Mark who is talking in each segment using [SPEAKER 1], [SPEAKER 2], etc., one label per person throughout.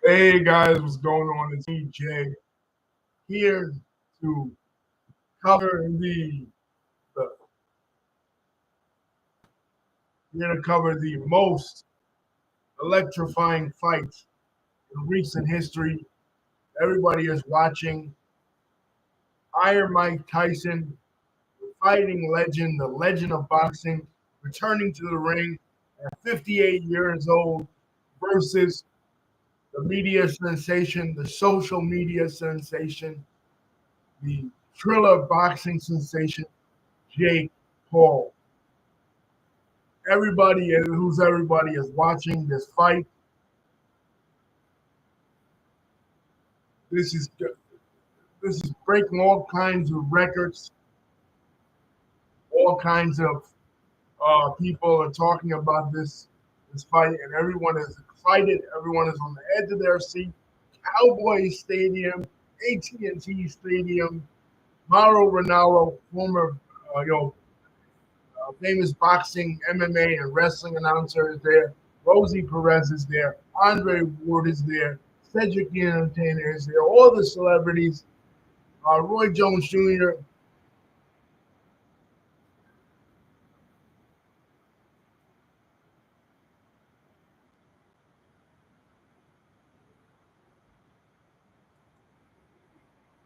[SPEAKER 1] Hey guys, what's going on? It's EJ here to cover the the most electrifying fight in recent history. Everybody is watching Iron Mike Tyson, the fighting legend, the legend of boxing, returning to the ring at 58 years old versus the media sensation, the social media sensation, the thriller boxing sensation, Jake Paul. Everybody is watching this fight. This is this is breaking all kinds of records. All kinds of people are talking about this fight, and everyone is excited. Everyone is on the edge of their seat. Cowboy Stadium, AT&T Stadium. Mauro Ranallo, former famous boxing, MMA, and wrestling announcer is there. Rosie Perez is there. Andre Ward is there. Cedric the Entertainer is there. All the celebrities. Roy Jones Jr.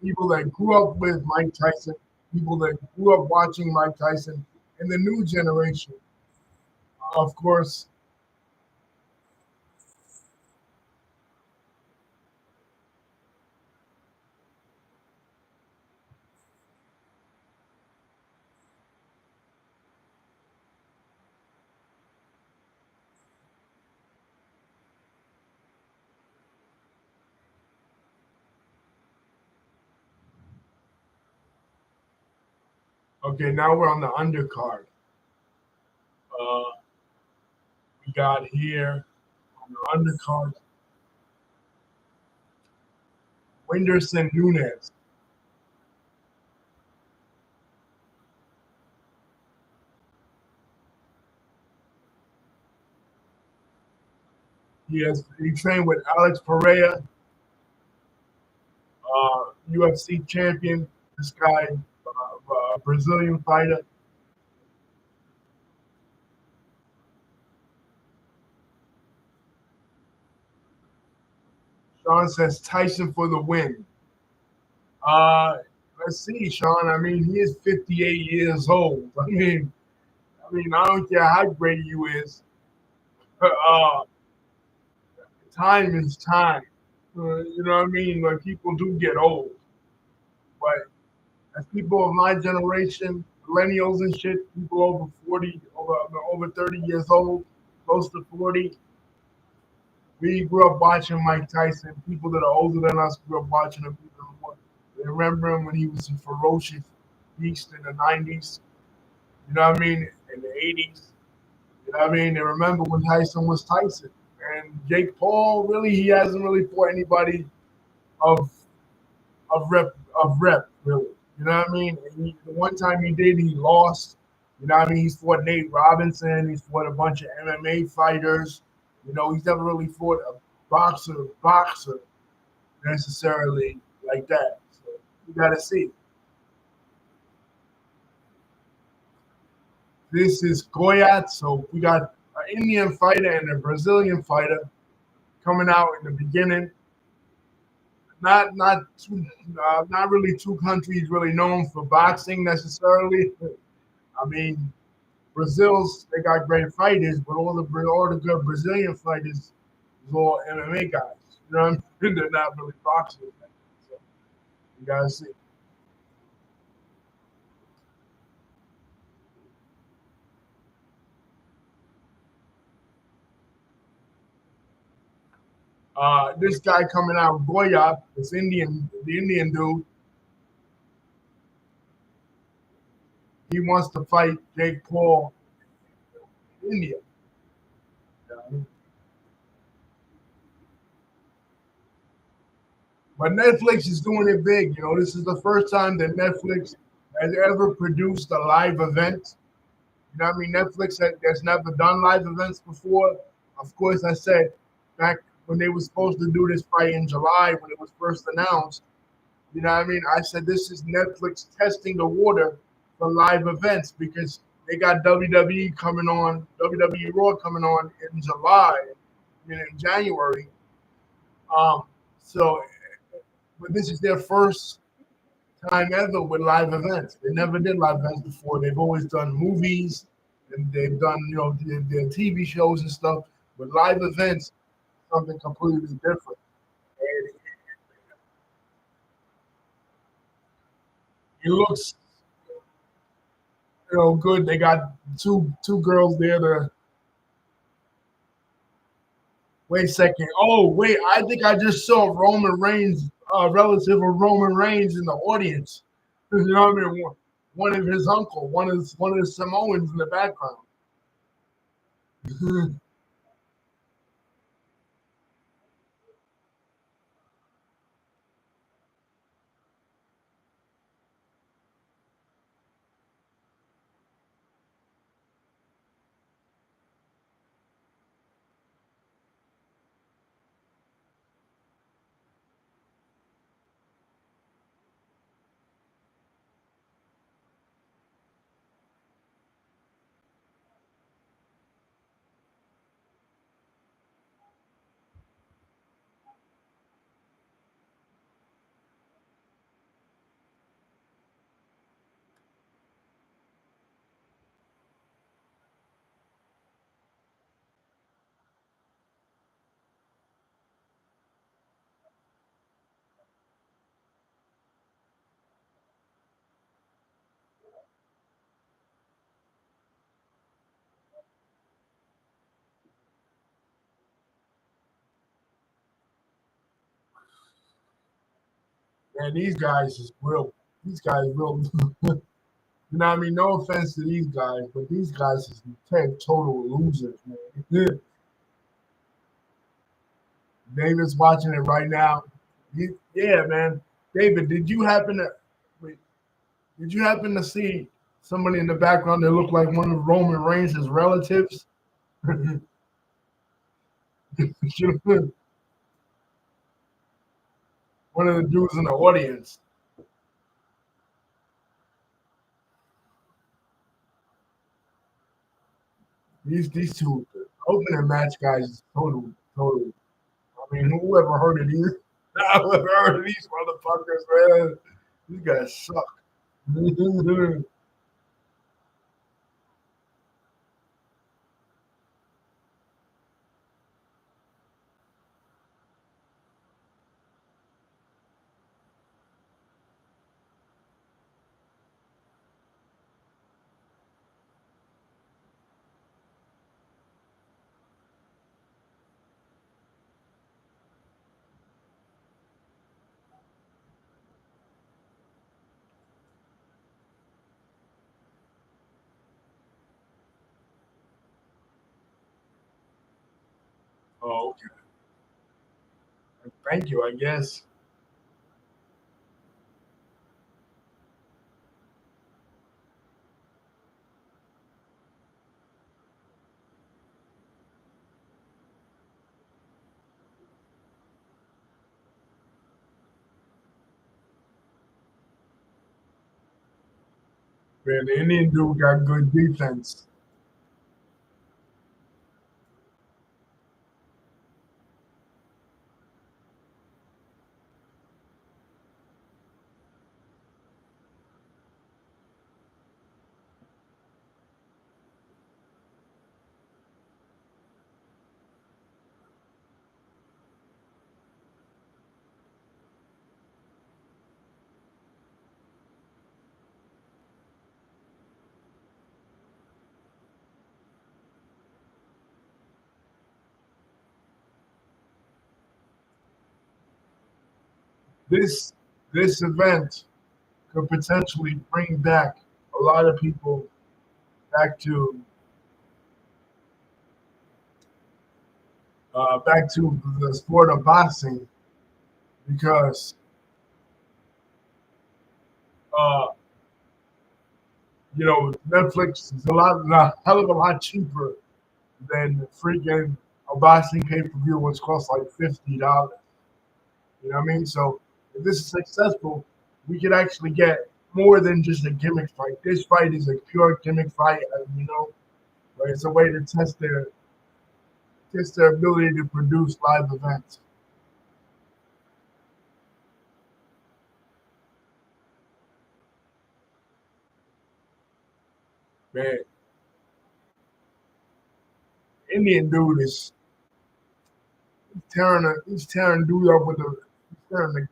[SPEAKER 1] People that grew up with Mike Tyson. People that grew up watching Mike Tyson. And the new generation, of course. Okay, now we're on the undercard. Uh, we got here on the undercard Whindersson Nunes. He trained with Alex Pereira, UFC champion. This guy, Brazilian fighter. Sean says Tyson for the win. Uh, let's see, Sean. I mean, he is 58 years old. I don't care how great you is. Uh, Time is time. You know what I mean? Like people do get old, but as people of my generation, millennials and shit, people over 40, over 30 years old, close to 40, we grew up watching Mike Tyson. People that are older than us grew up watching him even more. They remember him when he was a ferocious beast in the 90s. You know what I mean? In the 80s. You know what I mean? They remember when Tyson was Tyson. And Jake Paul, really, he hasn't really fought anybody of of rep, really. You know what I mean? The one time he did, he lost. You know what I mean? He's fought Nate Robinson. He's fought a bunch of MMA fighters. You know, he's never really fought a boxer necessarily like that. So you got to see. This is Goyat. So we got an Indian fighter and a Brazilian fighter coming out in the beginning. Not really two countries really known for boxing necessarily. I mean, Brazil's they got great fighters, but all the good Brazilian fighters is all MMA guys. You know what I mean? They're not really boxers. So you gotta see. This guy coming out, Goyap, the Indian dude, he wants to fight Jake Paul in India. But Netflix is doing it big. You know, this is the first time that Netflix has ever produced a live event. You know what I mean? Netflix has never done live events before. Of course, I said back when they were supposed to do this fight in July when it was first announced. You know what I mean? I said this is Netflix testing the water for live events because they got WWE coming on, WWE Raw coming on in July, I mean in January. Um, so, but this is their first time ever with live events. They never did live events before. They've always done movies and they've done their TV shows and stuff. But live events, something completely different. And it looks good. They got two girls there to wait a second. Oh wait, I think I just saw Roman Reigns, relative of Roman Reigns in the audience. You know what I mean? One of his uncle, one of the Samoans in the background. And these guys is real. These guys real. You know what I mean? No offense to these guys, but these guys is total losers, man. David's watching it right now. Yeah, man. David, wait, did you happen to see somebody in the background that looked like one of Roman Reigns' relatives? One of the dudes in the audience. These two opening match guys is total. I mean, whoever heard of these? Whoever heard of these motherfuckers, man? These guys suck. Oh, okay. Thank you, I guess. Man, the Indian dude got good defense. This this event could potentially bring back a lot of people back to the sport of boxing because uh, Netflix is a hell of a lot cheaper than freaking a boxing pay per view was cost like $50. You know what I mean? So if this is successful, we could actually get more than just a gimmick fight. This fight is a pure gimmick fight, where it's a way to test their ability to produce live events. Man, Indian dude is he's tearing dude up with a he's tearing the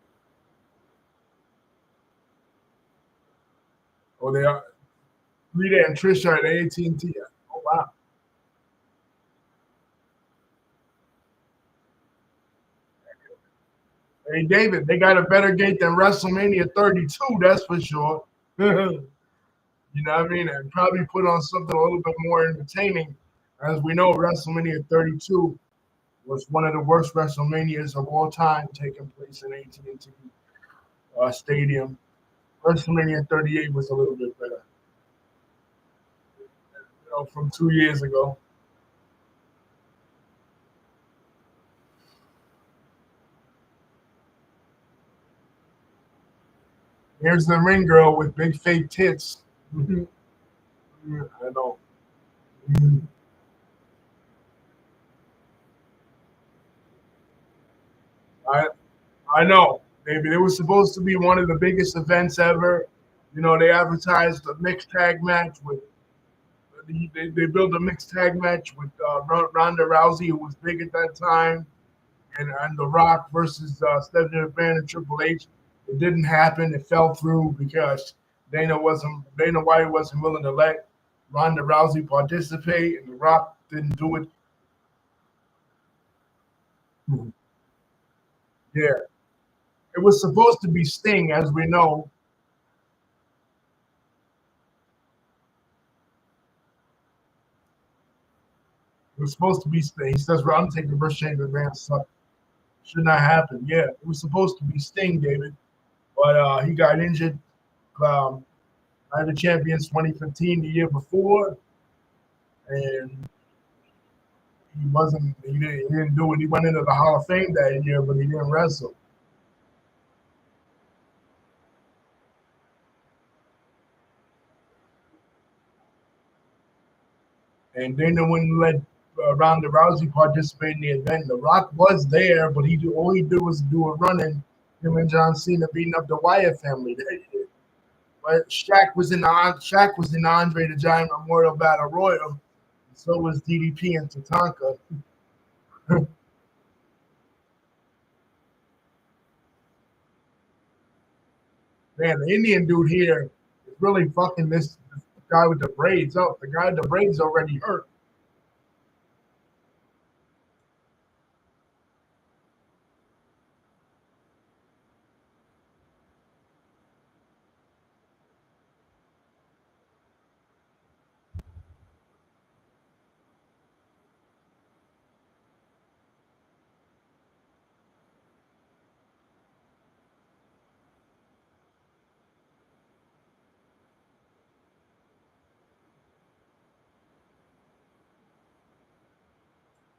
[SPEAKER 1] oh they are Rita and Trisha at AT&T. Oh wow. Hey David, they got a better gate than WrestleMania 32, that's for sure. You know what I mean? And probably put on something a little bit more entertaining. As we know, WrestleMania 32 was one of the worst WrestleManias of all time, taking place in AT&T Stadium. WrestleMania 38 was a little bit better, from 2 years ago. Here's the ring girl with big fake tits. I know. I I know. Maybe it was supposed to be one of the biggest events ever. They advertised a mixed tag match with they built a mixed tag match with Ronda Rousey, who was big at that time, and The Rock versus Stephanie McMahon and Triple H. It didn't happen. It fell through because Dana White wasn't willing to let Ronda Rousey participate, and The Rock didn't do it. Yeah, it was supposed to be Sting, as we know. It was supposed to be Sting. He says, "Well, I'm taking versus Shane McMahon. So should not happen." Yeah, it was supposed to be Sting, David, but he got injured. Um, I had the champions 2015 the year before, and he didn't do it. He went into the Hall of Fame that year, but he didn't wrestle. And Dana wouldn't let Ronda Rousey participate in the event. The Rock was there, but all he did was do a running. Him and John Cena beating up the Wyatt family that year. But Shaq was in the Andre the Giant Memorial Battle Royal. So was DDP and Tatanka. Man, the Indian dude here is really fucking this guy with the braids up. The guy with the braids already hurt.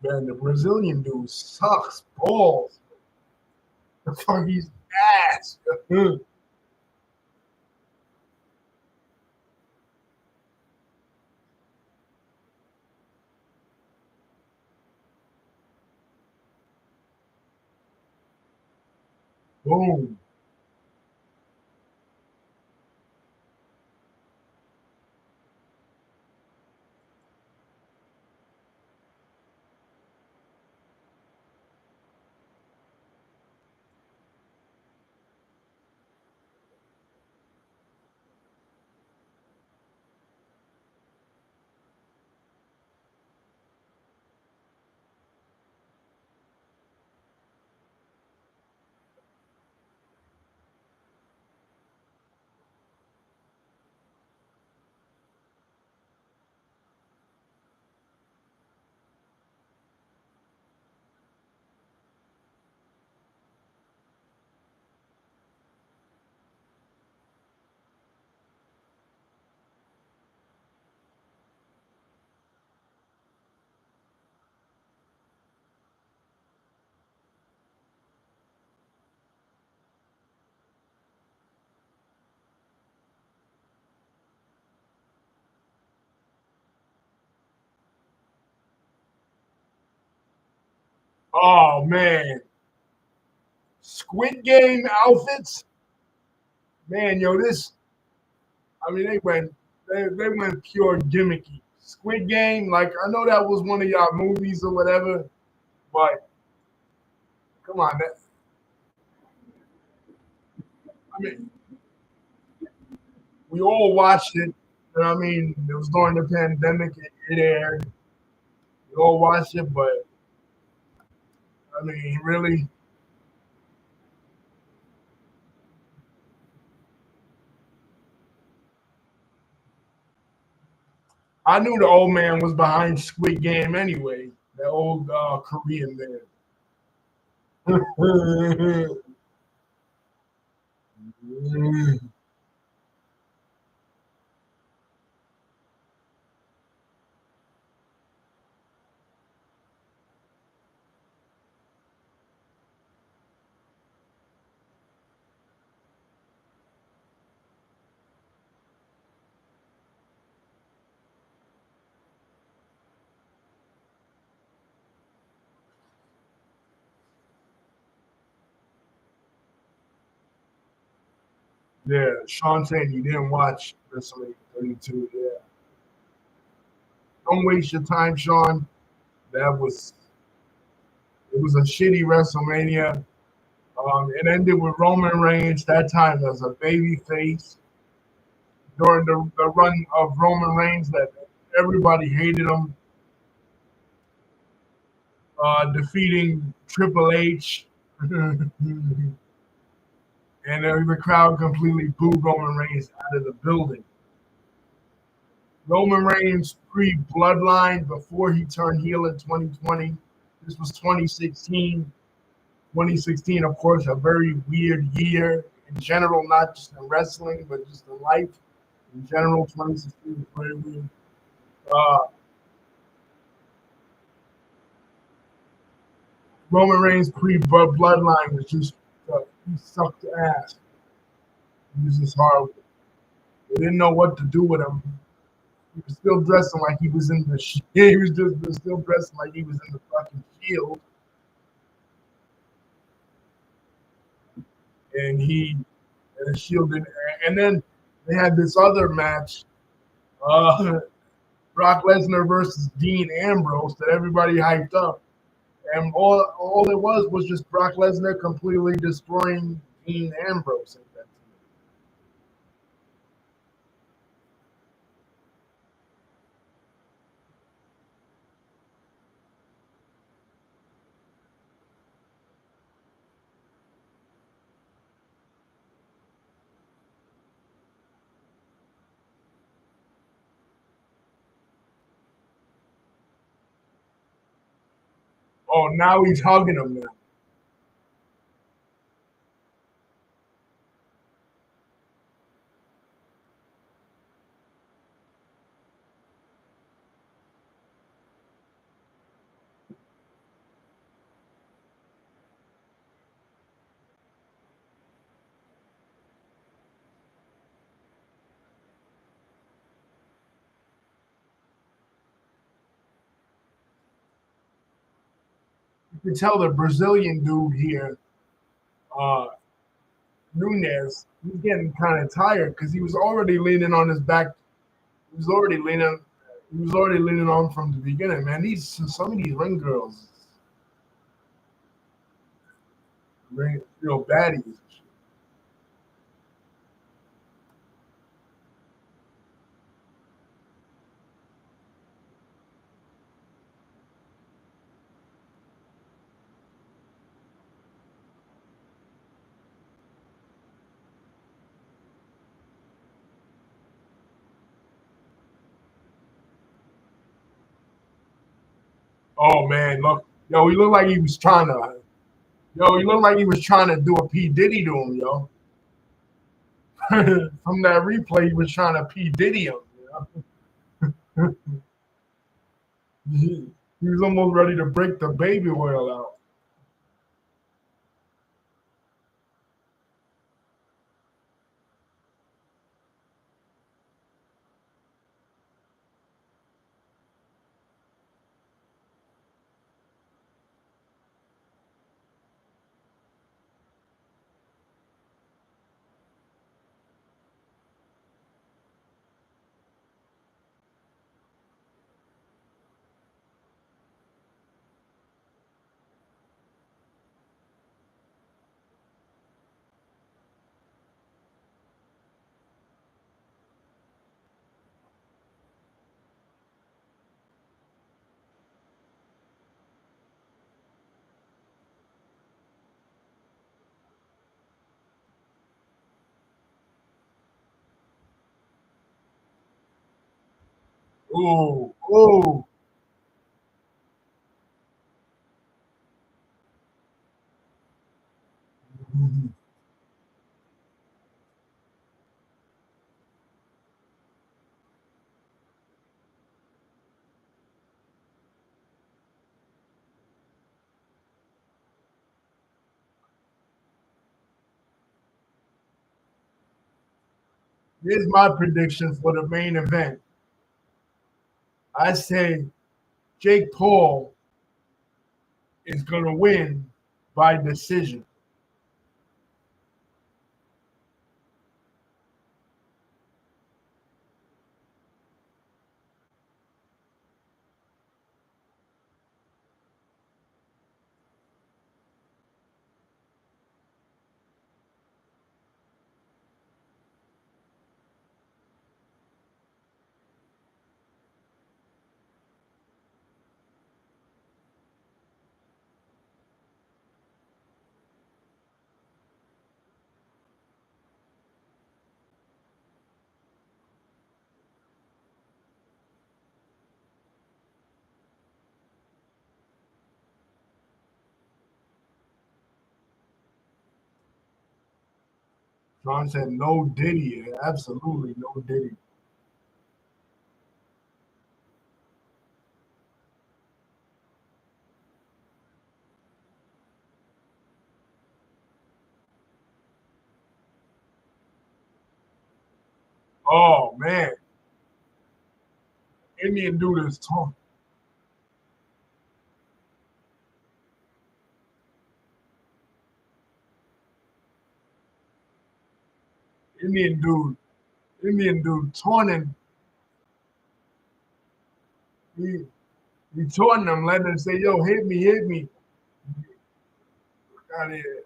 [SPEAKER 1] Man, the Brazilian dude sucks balls. The fuck he's ass. Boom. Oh man, Squid Game outfits, man, yo, this. I mean, they went pure gimmicky. Squid Game, like I know that was one of y'all movies or whatever, but come on, I mean, we all watched it. You know what I mean, it was during the pandemic. It aired. We all watched it, but I mean, really, I knew the old man was behind Squid Game anyway. The old Korean man. Yeah, Sean saying you didn't watch WrestleMania 32. Yeah, don't waste your time, Sean. That was it was a shitty WrestleMania. It ended with Roman Reigns that time as a baby face during the run of Roman Reigns that everybody hated him, defeating Triple H, and the crowd completely booed Roman Reigns out of the building. Roman Reigns pre-bloodline before he turned heel in 2020. This was 2016. 2016, of course, a very weird year in general, not just in wrestling, but just in life in general. 2016 was very weird. Uh, Roman Reigns pre-bloodline was just he sucked ass. He was just horrible. They didn't know what to do with him. He was still dressing like he was in the. He was just still dressing like he was in the fucking Shield, and the Shield didn't. And then they had this other match, uh, Brock Lesnar versus Dean Ambrose, that everybody hyped up, and all it was just Brock Lesnar completely destroying Dean Ambrose. Oh, now he's hugging him now. You can tell the Brazilian dude here, uh, Nunez, he's getting kind of tired because he was already leaning on his back. He was already leaning. He was already leaning on from the beginning, man. These some of these ring girls, baddies. Oh man, look, yo, he looked like he was trying to. Yo, he looked like he was trying to do a P Diddy to him, yo. From that replay, he was trying to P Diddy him. You know? He was almost ready to break the baby oil out. Oh, oh. Here's my prediction for the main event. I say Jake Paul is going to win by decision. John said no Diddy. Absolutely no Diddy. Oh man, Indian dude is tall. Indian dude, Indian dude taunting. He he taunting them, letting them say, "Yo, hit me, hit me." Out of here.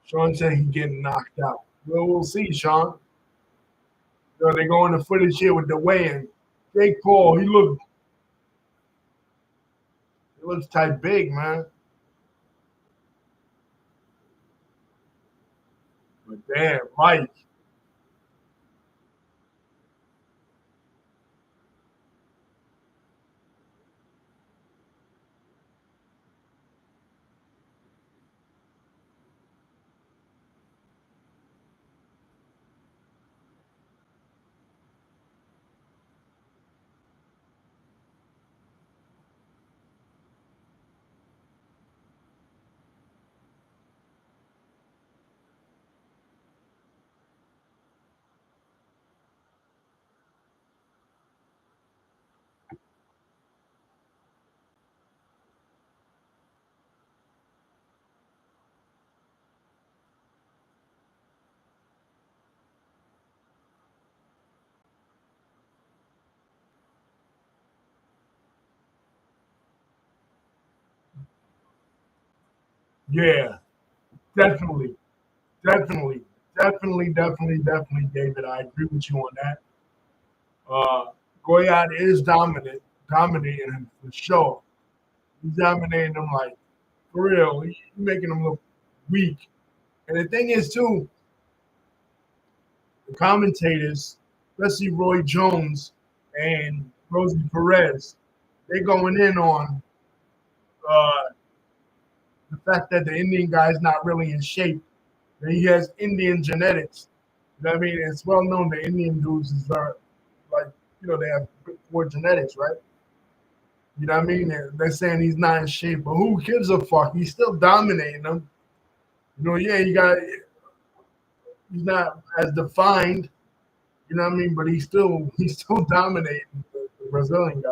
[SPEAKER 1] Sean said he getting knocked out. Well, we'll see, Sean. So they go in the footage here with the weigh-in. Jake Paul, he looks type big, man. But damn, Mike, yeah, definitely, definitely, definitely, David. I agree with you on that. Uh, Goyard is dominating him for sure. He's dominating him like for real. He's making him look weak. And the thing is, too, the commentators, especially Roy Jones and Rosie Perez, they're going in on uh, the fact that the Indian guy is not really in shape. That he has Indian genetics. You know what I mean? It's well known the Indian dudes are like, they have poor genetics, right? You know what I mean? They're saying he's not in shape, but who gives a fuck? He's still dominating them. Yeah, he's not as defined, you know what I mean? But he's still dominating the Brazilian guy.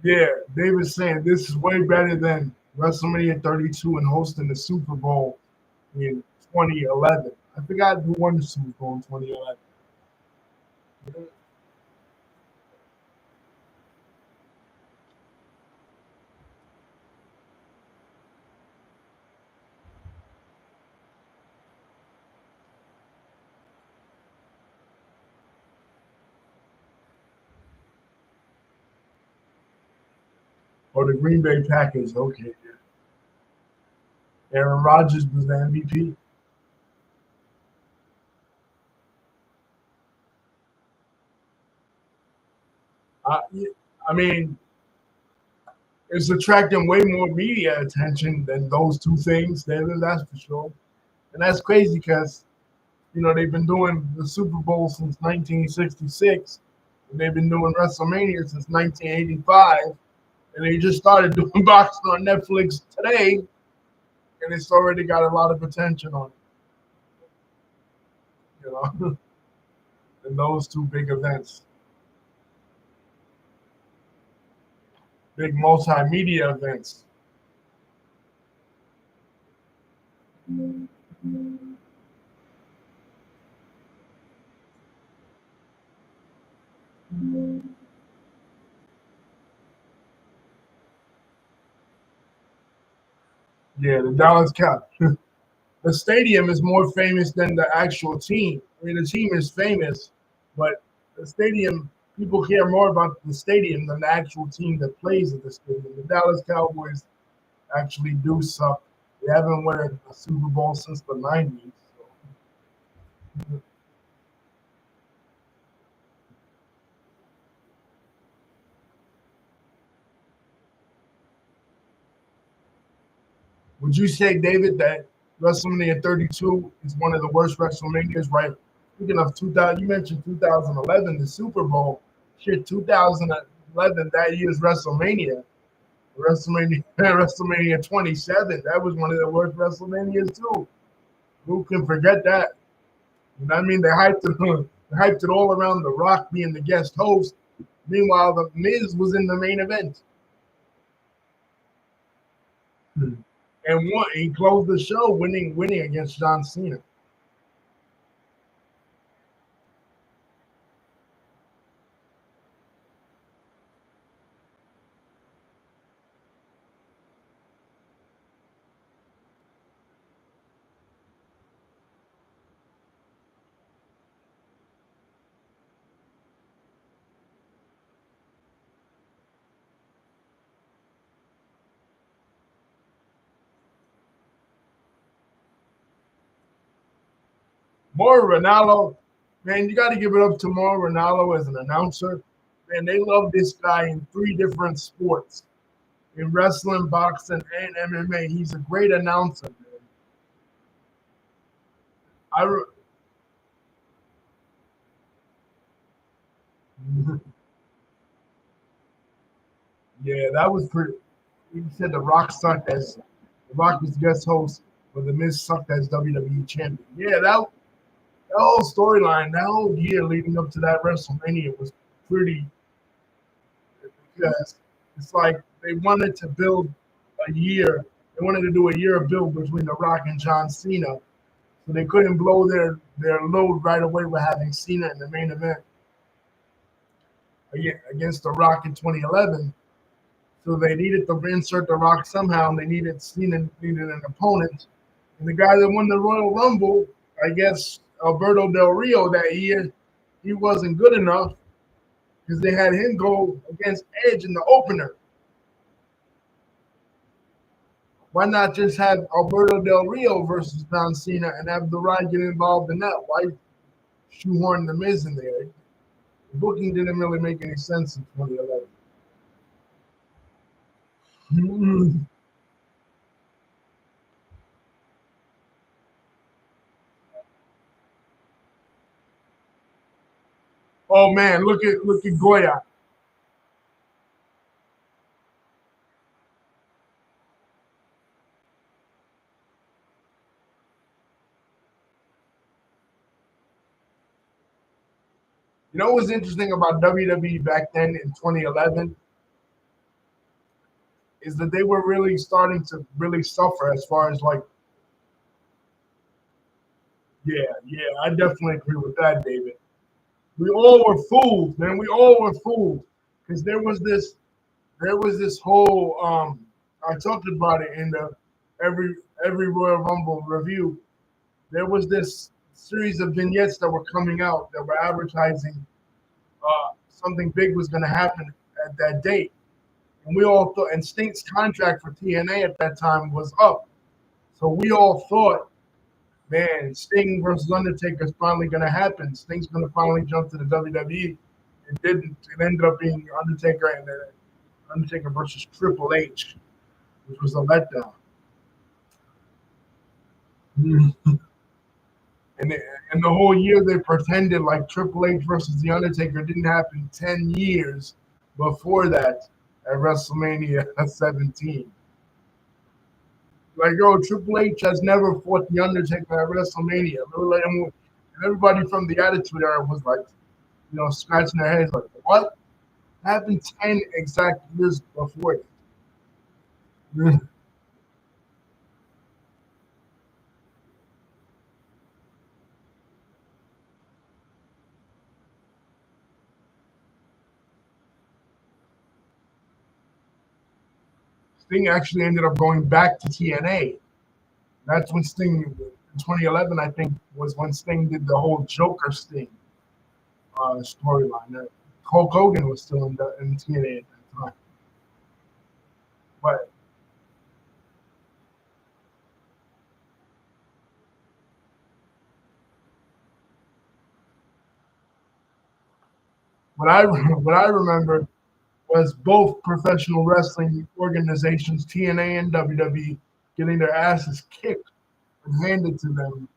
[SPEAKER 1] Yeah, they were saying this is way better than WrestleMania 32 and hosting the Super Bowl in 2011. I forgot who won the Super Bowl in 2011. Or the Green Bay Packers. Okay, yeah. Aaron Rodgers was the MVP. Yeah, I mean, it's attracting way more media attention than those two things. That's for sure. And that's crazy because they've been doing the Super Bowl since 1966, and they've been doing WrestleMania since 1985, and they just started doing boxing on Netflix today, and it's already got a lot of attention on it, in those two big events, big multimedia events. Yeah, the Dallas Cow. The stadium is more famous than the actual team. I mean, the team is famous, but the stadium, people care more about the stadium than the actual team that plays at the stadium. The Dallas Cowboys actually do suck. They haven't won a Super Bowl since the 90s. So. Would you say, David, that WrestleMania 32 is one of the worst WrestleManias, right? Speaking of 2000, you mentioned 2011, the Super Bowl. Shit, 2011, that year's WrestleMania 27. That was one of the worst WrestleManias too. Who can forget that? You know what I mean? They hyped it, they hyped it all around The Rock being the guest host. Meanwhile, the Miz was in the main event. And won. He closed the show, winning against John Cena. Mauro Ranallo, man, you got to give it up to Mauro Ranallo as an announcer. Man, they love this guy in three different sports, in wrestling, boxing, and MMA. He's a great announcer, man. Yeah, that was pretty. He said The Rock sucked as The Rock was guest host, but The Miz sucked as WWE champion. Yeah, that whole storyline, that whole year leading up to that WrestleMania was pretty, because it's like they wanted to build a year. They wanted to do a year of build between The Rock and John Cena, so they couldn't blow their load right away with having Cena in the main event against The Rock in 2011. So they needed to insert The Rock somehow, and they needed Cena needed an opponent. And the guy that won the Royal Rumble, I guess Alberto Del Rio that year, he wasn't good enough because they had him go against Edge in the opener. Why not just have Alberto Del Rio versus John Cena and have The Rock get involved in that? Why shoehorn the Miz in there? The booking didn't really make any sense in 2011. Oh man, look at Goya. You know what was interesting about WWE back then in 2011 is that they were really starting to really suffer as far as like, yeah, yeah, I definitely agree with that, David. We all were fooled, man. We all were fooled because there was this whole I talked about it in the every every Royal Rumble review. There was this series of vignettes that were coming out that were advertising something big was going to happen at that date, and we all thought. And Stink's contract for TNA at that time was up, so we all thought, man, Sting versus Undertaker is finally going to happen. Sting's going to finally jump to the WWE. It didn't. It ended up being Undertaker and Undertaker versus Triple H, which was a letdown. And they, and the whole year they pretended like Triple H versus The Undertaker didn't happen 10 years before that at WrestleMania 17. Like, yo, Triple H has never fought The Undertaker at WrestleMania. And everybody from the Attitude Era was like, scratching their heads like, what? Happened 10 exact years before it. Sting actually ended up going back to TNA. That's when Sting, in 2011, I think, was when Sting did the whole Joker Sting storyline. Hulk Hogan was still in TNA at that time. But what I remember was both professional wrestling organizations, TNA and WWE, getting their asses kicked and handed to them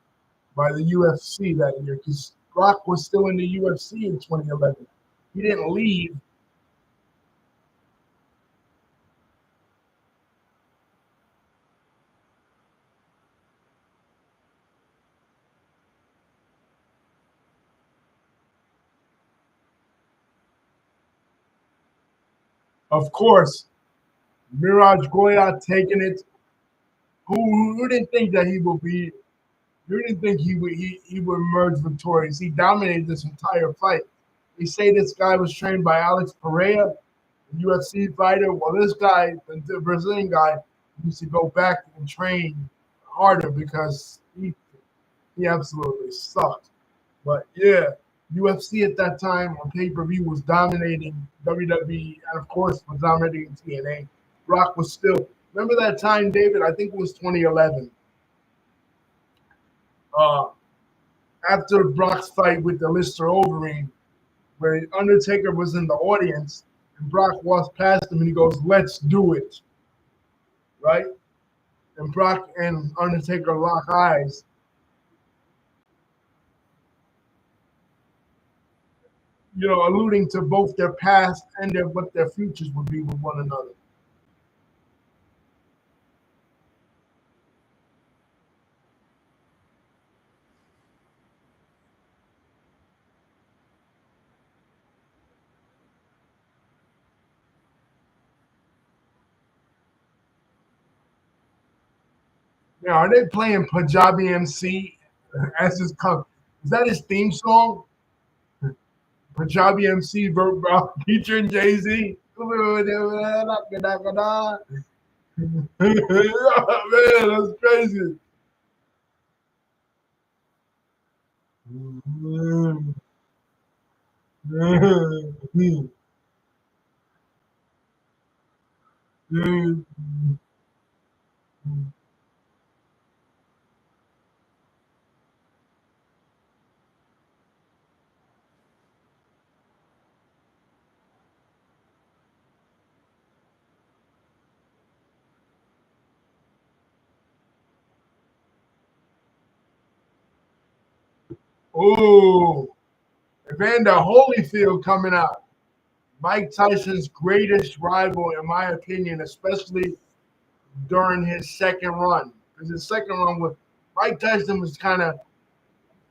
[SPEAKER 1] by the UFC that year because Brock was still in the UFC in 2011. He didn't leave. Of course, Mirage Goya taking it. Who didn't think that he would be? Who didn't think he would emerge victorious? He dominated this entire fight. They say this guy was trained by Alex Pereira, a UFC fighter. Well, this guy, the Brazilian guy, needs to go back and train harder because he absolutely sucked. But yeah, UFC at that time on pay per view was dominating WWE, and of course was dominating TNA. Rock was still. Remember that time, David? I think it was 2011. Uh, After Brock's fight with the Lister Overeem, where Undertaker was in the audience, and Brock walks past him and he goes, "Let's do it," right? And Brock and Undertaker lock eyes. Alluding to both their past and what their futures would be with one another. Now, are they playing Punjabi MC as his come? Is that his theme song? Punjabi MC featuring Jay Z. Man, that's crazy. Oh, Evander Holyfield coming out. Mike Tyson's greatest rival, in my opinion, especially during his second run. Because his second run with Mike Tyson was kind of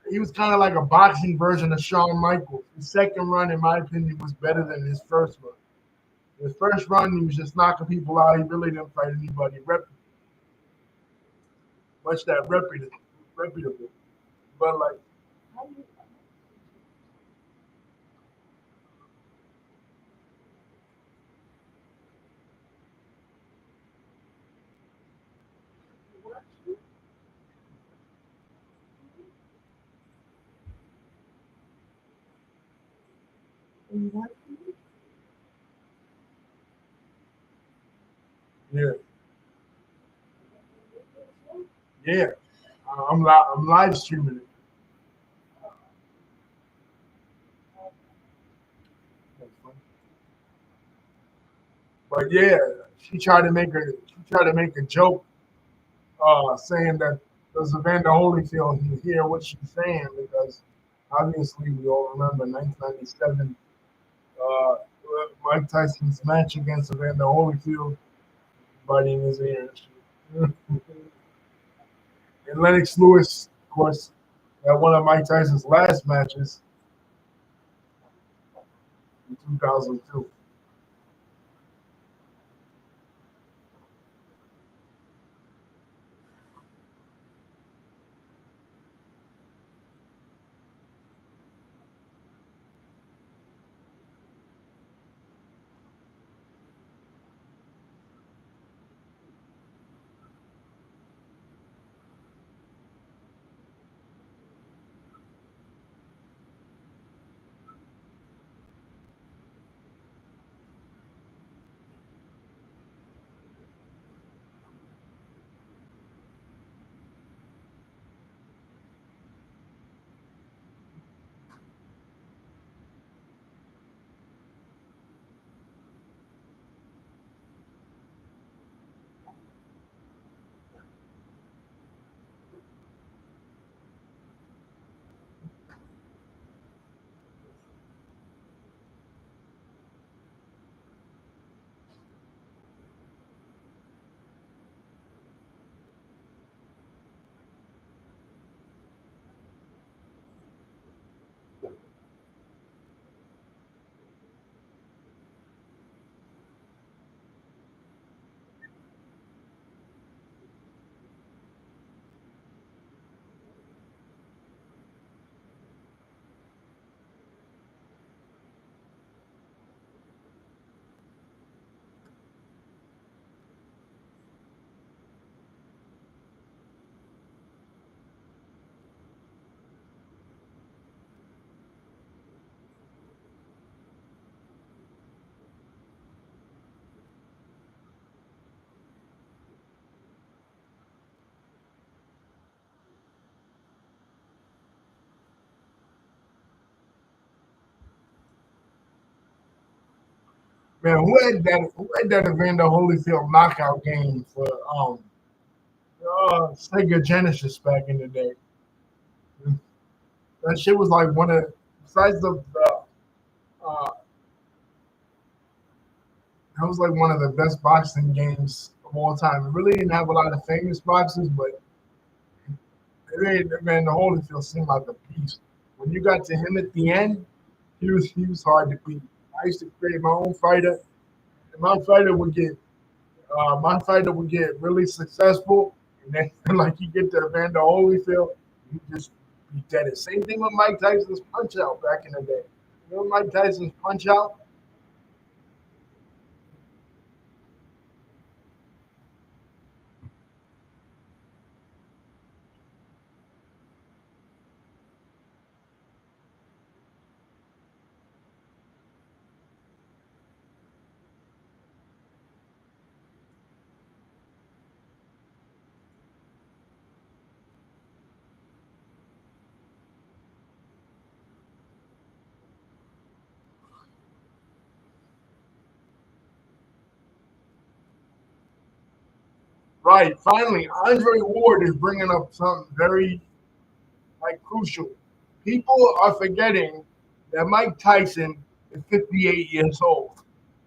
[SPEAKER 1] He was kind of like a boxing version of Shawn Michaels. His second run, in my opinion, was better than his first run. His first run, he was just knocking people out. He really didn't fight anybody much that reputable. But like, yeah, yeah, I'm live streaming it. But yeah, she tried to make a joke, saying that does Evander Holyfield hear what she's saying because obviously we all remember 1997, uh, Mike Tyson's match against Evander Holyfield, biting his ears. And Lennox Lewis, of course, at one of Mike Tyson's last matches in 2002. Man, who had that Evander Holyfield knockout game for Sega Genesis back in the day? That shit was like one of besides the uh, that was like one of the best boxing games of all time. It really didn't have a lot of famous boxers, but it made Evander Holyfield seem like a beast. When you got to him at the end, he was hard to beat. I used to create my own fighter, and my fighter would get really successful, and then like you get to Evander Holyfield, you just be dead. Same thing with Mike Tyson's Punch Out back in the day. You know Mike Tyson's Punch Out? Right. Finally, Andre Ward is bringing up something very like crucial. People are forgetting that Mike Tyson is 58 years old.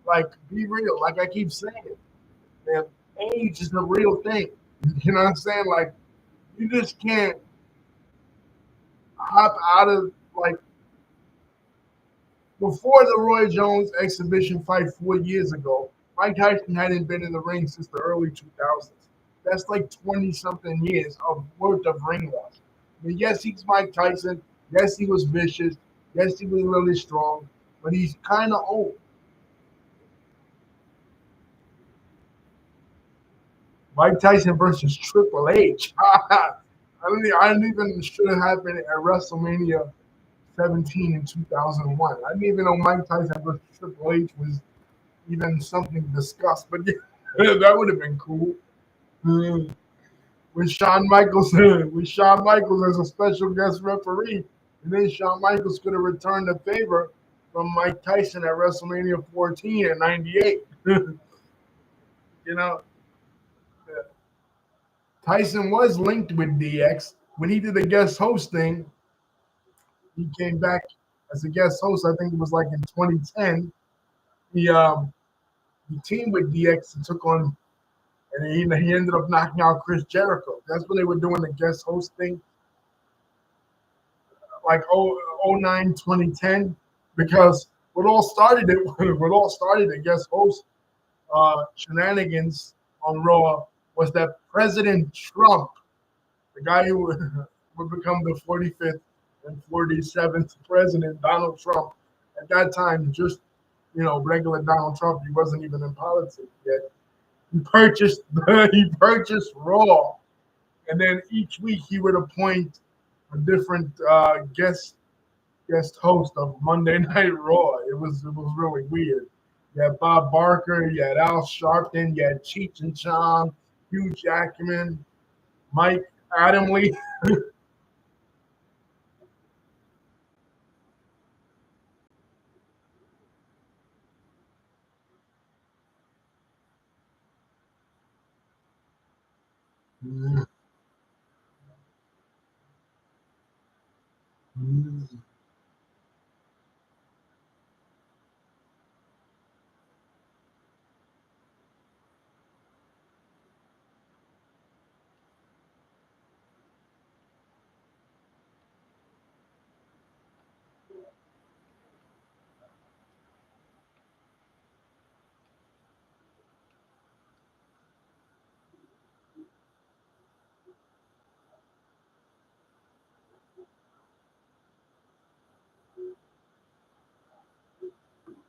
[SPEAKER 1] Like, be real. Like I keep saying, man, age is a real thing. You know what I'm saying? Like, you just can't hop out of like before the Roy Jones exhibition fight 4 years ago. Mike Tyson hadn't been in the ring since the early 2000s. That's like 20 something years of worth of ring rust. I mean, yes, he's Mike Tyson. Yes, he was vicious. Yes, he was really strong, but he's kind of old. Mike Tyson versus Triple H. I didn't even should have happened at WrestleMania 17 in 2001. I didn't even know Mike Tyson versus Triple H was even something discussed, but yeah, that would have been cool. Mm. With Shawn Michaels, with Shawn Michaels as a special guest referee, and then Shawn Michaels could have returned the favor from Mike Tyson at WrestleMania 14 in '98. You know, Tyson was linked with DX when he did the guest host thing. He came back as a guest host. I think it was like in 2010. He he teamed with DX and took on, and he ended up knocking out Chris Jericho. That's when they were doing the guest host thing, like '09, 2010, because what all started the guest host shenanigans on Raw was that President Trump, the guy who would become the 45th and 47th president, Donald Trump, at that time, just regular Donald Trump. He wasn't even in politics yet. He purchased he purchased Raw, and then each week he would appoint a different guest host of Monday Night Raw. It was really weird. You had Bob Barker, you had Al Sharpton, you had Cheech and Chong, Hugh Jackman, Mike Adamle.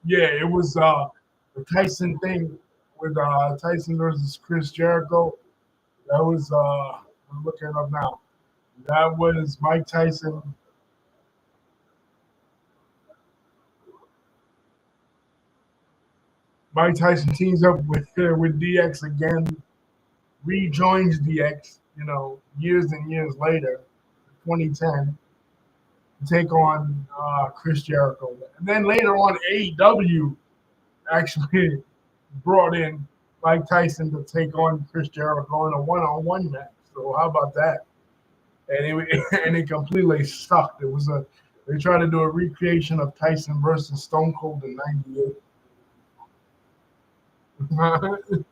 [SPEAKER 1] Yeah, it was the Tyson thing with Tyson versus Chris Jericho. That was I'm looking it up now. That was Mike Tyson. Mike Tyson teams up with DX again, rejoins DX. Years and years later, 2010, to take on Chris Jericho. And then later on, AEW actually brought in Mike Tyson to take on Chris Jericho in a one-on-one match. So how about that? And it and it completely sucked. It was a they tried to do a recreation of Tyson versus Stone Cold in '98.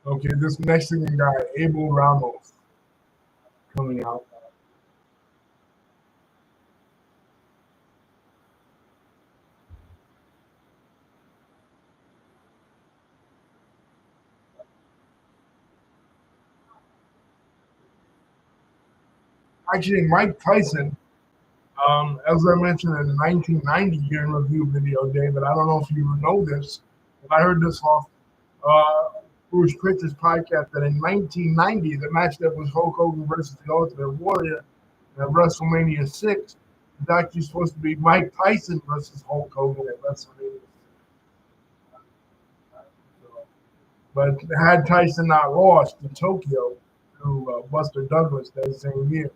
[SPEAKER 1] Okay, this Mexican guy, Abel Ramos, coming out. Actually, Mike Tyson, as I mentioned in the 1990 year in review video, David, I don't know if you know this, but I heard this off Bruce Prichard's podcast that in 1990, the match that was Hulk Hogan versus the Ultimate Warrior at WrestleMania 6 was actually supposed to be Mike Tyson versus Hulk Hogan at WrestleMania. But had Tyson not lost in Tokyo to Buster Douglas that same year.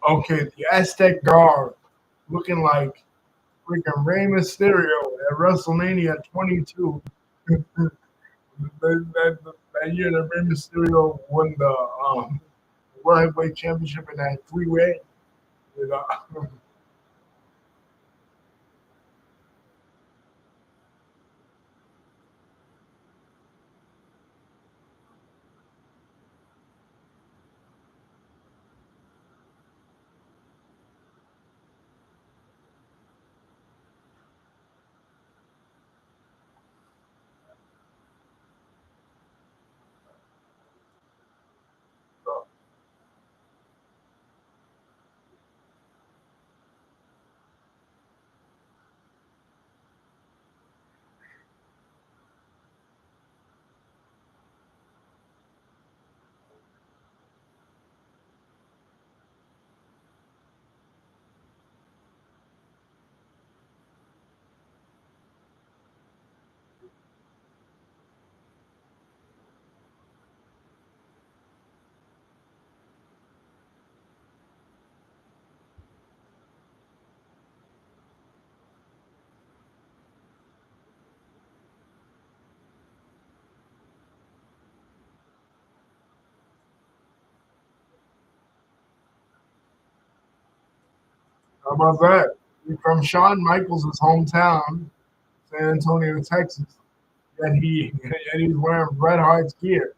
[SPEAKER 1] Okay, the Aztec guard looking like freaking Rey Mysterio at WrestleMania 22. That year that Rey Mysterio won the World Heavyweight Championship in that three-way. With, how about that? From Shawn Michaels' hometown, San Antonio, Texas, and and he's wearing Bret Hart's gear.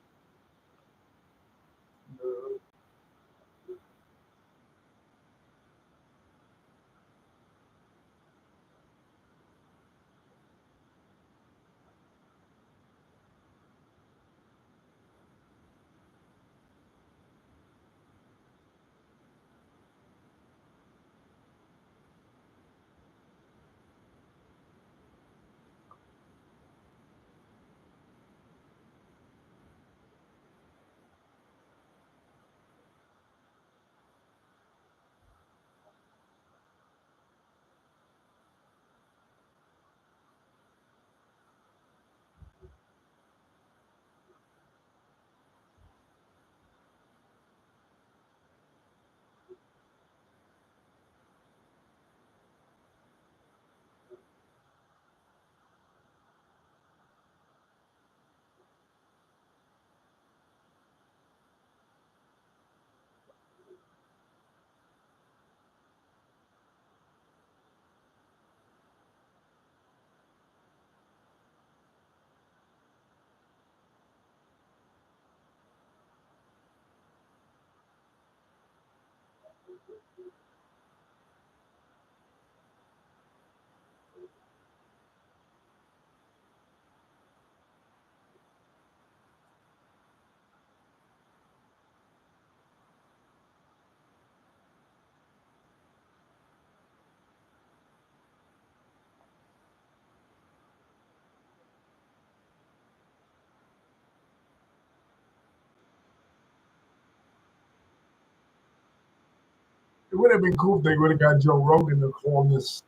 [SPEAKER 1] It would have been cool if they would have got Joe Rogan to call this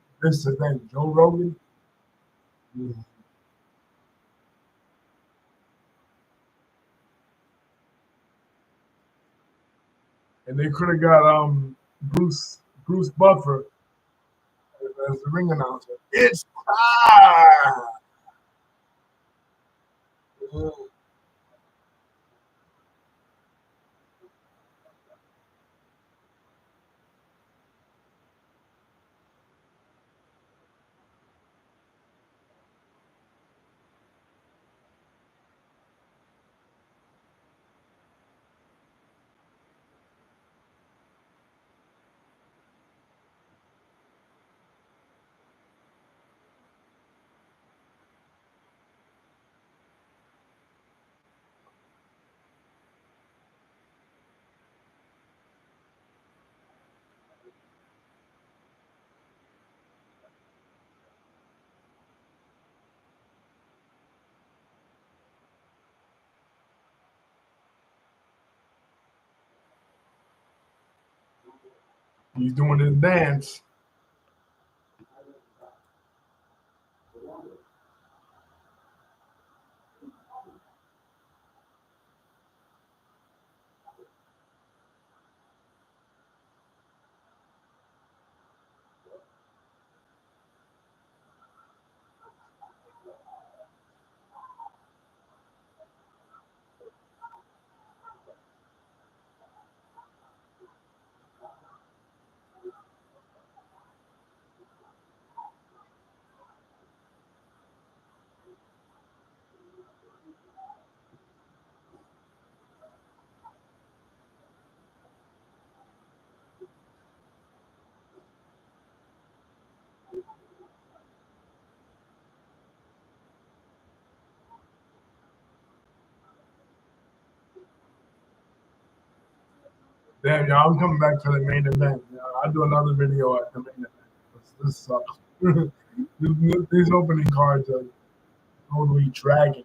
[SPEAKER 1] event. Joe Rogan. Mhm. And they could have got Bruce Buffer as the ring announcer. It's time. He's doing his dance. Damn, y'all, I'm coming back for the main event. I'll do another video at the main event. This sucks. These opening cards are totally dragging.